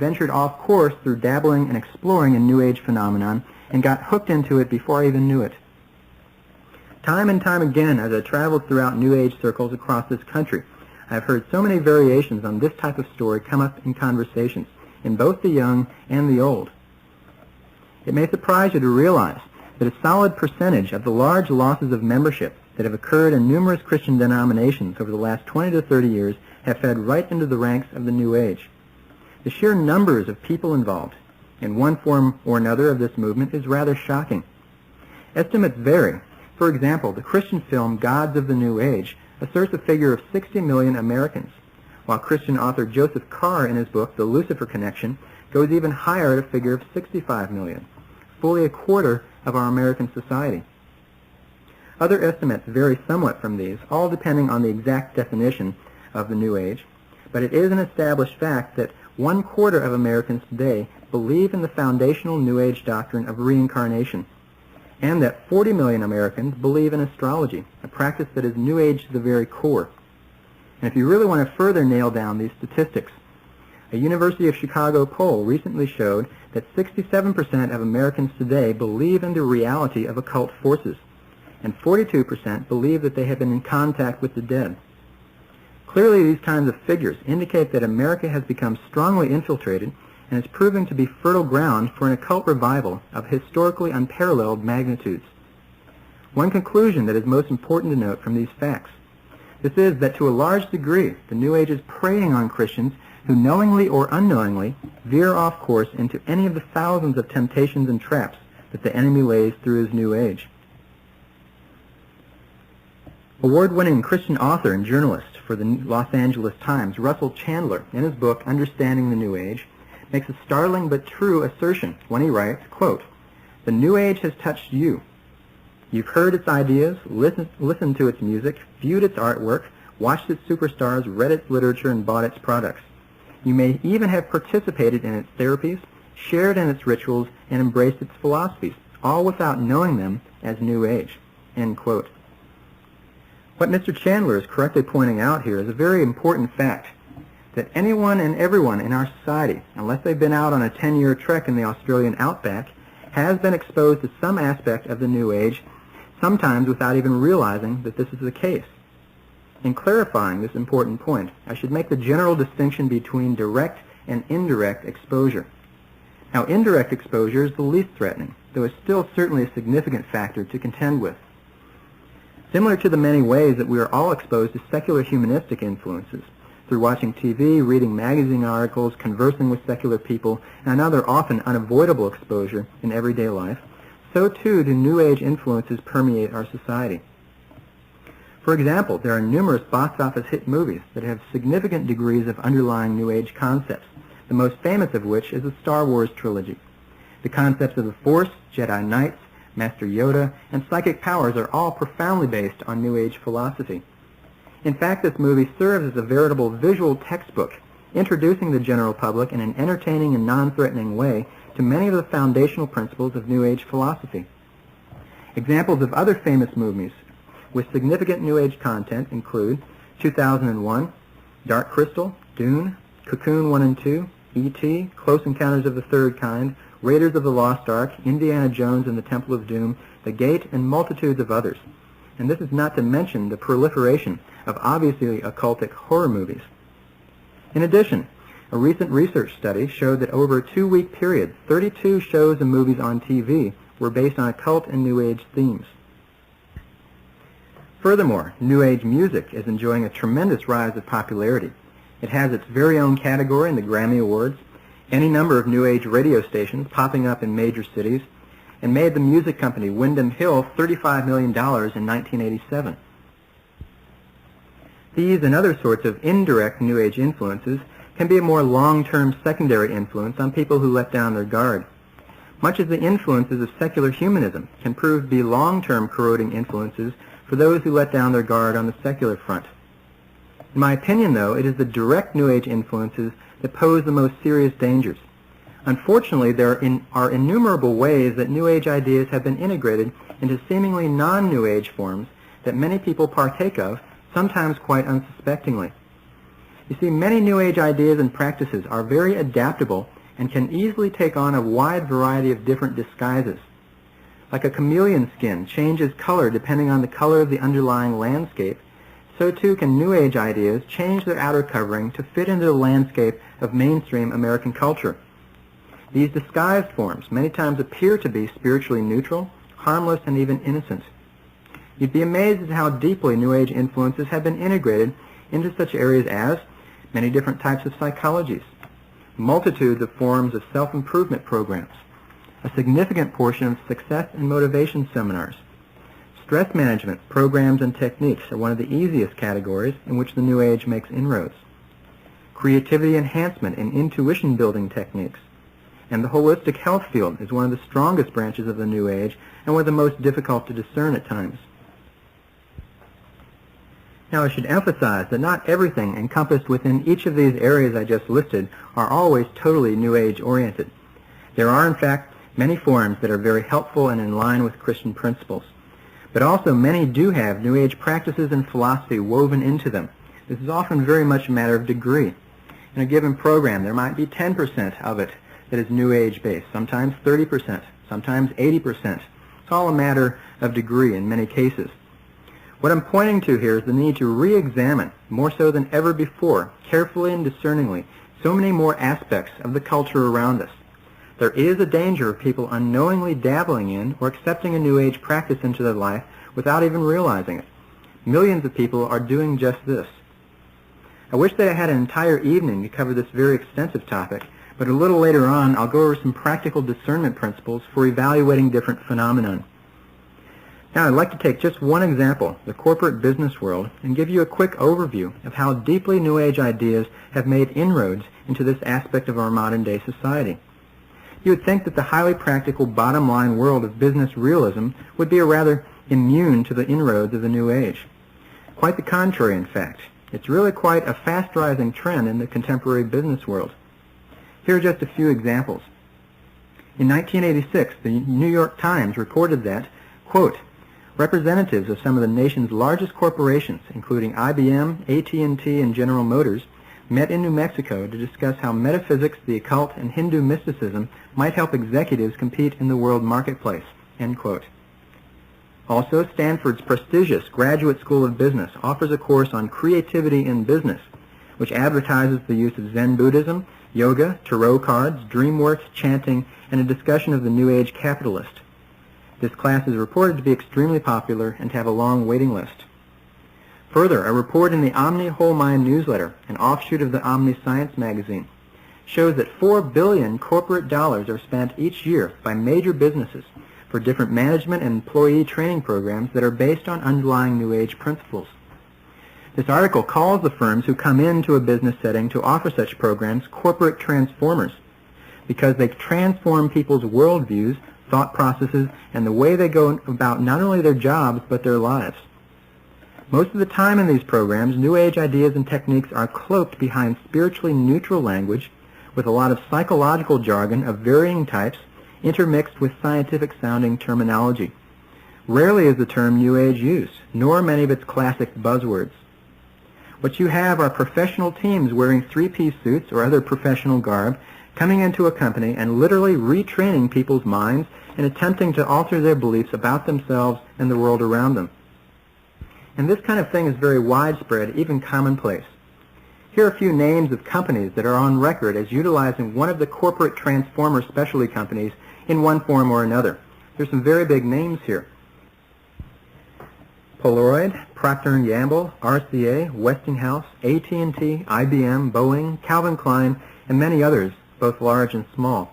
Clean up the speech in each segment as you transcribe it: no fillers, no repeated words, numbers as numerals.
ventured off course through dabbling and exploring a New Age phenomenon and got hooked into it before I even knew it. Time and time again, as I traveled throughout New Age circles across this country, I have heard so many variations on this type of story come up in conversations, in both the young and the old. It may surprise you to realize that a solid percentage of the large losses of membership that have occurred in numerous Christian denominations over the last 20 to 30 years have fed right into the ranks of the New Age. The sheer numbers of people involved in one form or another of this movement is rather shocking. Estimates vary. For example, the Christian film Gods of the New Age asserts a figure of 60 million Americans, while Christian author Joseph Carr in his book The Lucifer Connection goes even higher at a figure of 65 million, fully a quarter of our American society. Other estimates vary somewhat from these, all depending on the exact definition of the New Age, but it is an established fact that 1/4 of Americans today believe in the foundational New Age doctrine of reincarnation, and that 40 million Americans believe in astrology, a practice that is New Age to the very core. And if you really want to further nail down these statistics, a University of Chicago poll recently showed that 67% of Americans today believe in the reality of occult forces, and 42% believe that they have been in contact with the dead. Clearly, these kinds of figures indicate that America has become strongly infiltrated and is proving to be fertile ground for an occult revival of historically unparalleled magnitudes. One conclusion that is most important to note from these facts, this is that to a large degree, the New Age is preying on Christians who knowingly or unknowingly veer off course into any of the thousands of temptations and traps that the enemy lays through his New Age. Award-winning Christian author and journalist for the Los Angeles Times, Russell Chandler, in his book Understanding the New Age, makes a startling but true assertion when he writes, quote, "The New Age has touched you. You've heard its ideas, listened to its music, viewed its artwork, watched its superstars, read its literature, and bought its products. You may even have participated in its therapies, shared in its rituals, and embraced its philosophies, all without knowing them as New Age." End quote. What Mr. Chandler is correctly pointing out here is a very important fact, that anyone and everyone in our society, unless they've been out on a 10-year trek in the Australian outback, has been exposed to some aspect of the New Age, sometimes without even realizing that this is the case. In clarifying this important point, I should make the general distinction between direct and indirect exposure. Now, indirect exposure is the least threatening, though it's still certainly a significant factor to contend with. Similar to the many ways that we are all exposed to secular humanistic influences, through watching TV, reading magazine articles, conversing with secular people, and another often unavoidable exposure in everyday life, so too do New Age influences permeate our society. For example, there are numerous box office hit movies that have significant degrees of underlying New Age concepts, the most famous of which is the Star Wars trilogy. The concepts of the Force, Jedi Knights, Master Yoda, and psychic powers are all profoundly based on New Age philosophy. In fact, this movie serves as a veritable visual textbook, introducing the general public in an entertaining and non-threatening way to many of the foundational principles of New Age philosophy. Examples of other famous movies with significant New Age content include 2001, Dark Crystal, Dune, Cocoon 1 and 2, E.T., Close Encounters of the Third Kind, Raiders of the Lost Ark, Indiana Jones and the Temple of Doom, The Gate, and multitudes of others. And this is not to mention the proliferation of obviously occultic horror movies. In addition, a recent research study showed that over a 2-week period, 32 shows and movies on TV were based on occult and New Age themes. Furthermore, New Age music is enjoying a tremendous rise of popularity. It has its very own category in the Grammy Awards, any number of New Age radio stations popping up in major cities, and made the music company Wyndham Hill $35 million in 1987. These and other sorts of indirect New Age influences can be a more long-term secondary influence on people who let down their guard, much as the influences of secular humanism can prove to be long-term corroding influences for those who let down their guard on the secular front. In my opinion, though, it is the direct New Age influences that pose the most serious dangers. Unfortunately, there are innumerable ways that New Age ideas have been integrated into seemingly non-New Age forms that many people partake of, sometimes quite unsuspectingly. You see, many New Age ideas and practices are very adaptable and can easily take on a wide variety of different disguises. Like a chameleon skin changes color depending on the color of the underlying landscape, so too can New Age ideas change their outer covering to fit into the landscape of mainstream American culture. These disguised forms many times appear to be spiritually neutral, harmless, and even innocent. You'd be amazed at how deeply New Age influences have been integrated into such areas as many different types of psychologies, multitudes of forms of self-improvement programs, a significant portion of success and motivation seminars. Stress management programs and techniques are one of the easiest categories in which the New Age makes inroads. Creativity enhancement and intuition building techniques. And the holistic health field is one of the strongest branches of the New Age and one of the most difficult to discern at times. Now, I should emphasize that not everything encompassed within each of these areas I just listed are always totally New Age oriented. There are, in fact, many forms that are very helpful and in line with Christian principles. But also many do have New Age practices and philosophy woven into them. This is often very much a matter of degree. In a given program, there might be 10% of it that is New Age based, sometimes 30%, sometimes 80%. It's all a matter of degree in many cases. What I'm pointing to here is the need to re-examine, more so than ever before, carefully and discerningly, so many more aspects of the culture around us. There is a danger of people unknowingly dabbling in or accepting a New Age practice into their life without even realizing it. Millions of people are doing just this. I wish that I had an entire evening to cover this very extensive topic, but a little later on I'll go over some practical discernment principles for evaluating different phenomena. Now, I'd like to take just one example, the corporate business world, and give you a quick overview of how deeply New Age ideas have made inroads into this aspect of our modern-day society. You would think that the highly practical bottom-line world of business realism would be rather immune to the inroads of the New Age. Quite the contrary, in fact. It's really quite a fast-rising trend in the contemporary business world. Here are just a few examples. In 1986, the New York Times reported that, quote, representatives of some of the nation's largest corporations, including IBM, AT&T, and General Motors, met in New Mexico to discuss how metaphysics, the occult, and Hindu mysticism might help executives compete in the world marketplace, end quote. Also, Stanford's prestigious Graduate School of Business offers a course on creativity in business, which advertises the use of Zen Buddhism, yoga, tarot cards, dream work, chanting, and a discussion of the New Age capitalist. This class is reported to be extremely popular and to have a long waiting list. Further, a report in the Omni Whole Mind newsletter, an offshoot of the Omni Science magazine, shows that $4 billion corporate dollars are spent each year by major businesses for different management and employee training programs that are based on underlying New Age principles. This article calls the firms who come into a business setting to offer such programs corporate transformers, because they transform people's worldviews, thought processes, and the way they go about not only their jobs but their lives. Most of the time in these programs, New Age ideas and techniques are cloaked behind spiritually neutral language with a lot of psychological jargon of varying types intermixed with scientific-sounding terminology. Rarely is the term New Age used, nor many of its classic buzzwords. What you have are professional teams wearing three-piece suits or other professional garb coming into a company and literally retraining people's minds and attempting to alter their beliefs about themselves and the world around them. And this kind of thing is very widespread, even commonplace. Here are a few names of companies that are on record as utilizing one of the corporate transformer specialty companies in one form or another. There's some very big names here. Polaroid, Procter & Gamble, RCA, Westinghouse, AT&T, IBM, Boeing, Calvin Klein, and many others, both large and small.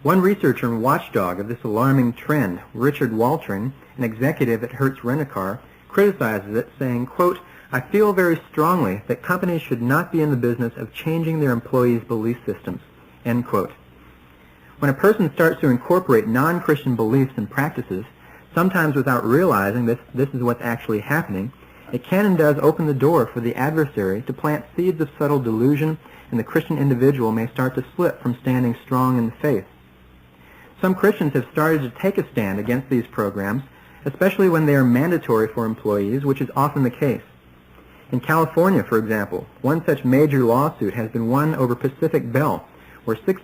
One researcher and watchdog of this alarming trend, Richard Waltring, an executive at Hertz Rent-A-Car, criticizes it, saying, quote, I feel very strongly that companies should not be in the business of changing their employees' belief systems, end quote. When a person starts to incorporate non-Christian beliefs and practices, sometimes without realizing this is what's actually happening, it can and does open the door for the adversary to plant seeds of subtle delusion, and the Christian individual may start to slip from standing strong in the faith. Some Christians have started to take a stand against these programs, especially when they are mandatory for employees, which is often the case. In California, for example, one such major lawsuit has been won over Pacific Bell, where 60